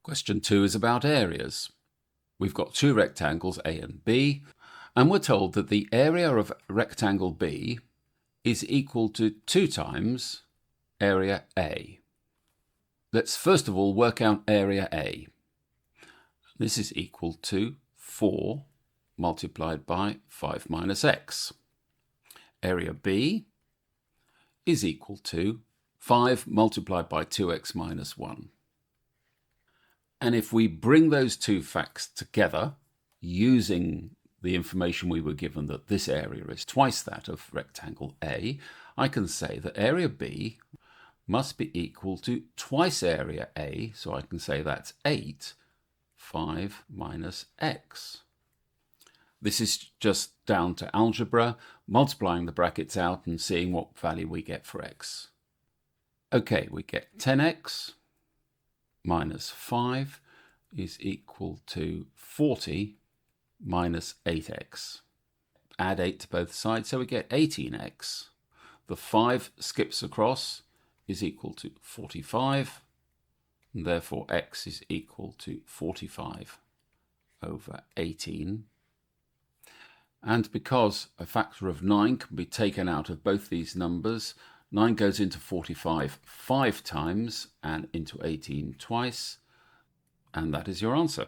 Question 2 is about areas. We've got two rectangles A and B, and we're told that the area of rectangle B is equal to 2 times area A. Let's first of all work out area A. This is equal to 4 multiplied by 5 minus x. Area B is equal to 5 multiplied by 2x minus 1. And if we bring those two facts together, using the information we were given that this area is twice that of rectangle A, I can say that area B must be equal to twice area A, so I can say that's 8, 5 minus x. This is just down to algebra, multiplying the brackets out and seeing what value we get for x. Okay, we get 10x minus 5 is equal to 40 minus 8x. Add 8 to both sides, so we get 18x. The 5 skips across, is equal to 45, and therefore x is equal to 45 over 18. And because a factor of 9 can be taken out of both these numbers, 9 goes into 45 5 times and into 18 twice, and that is your answer.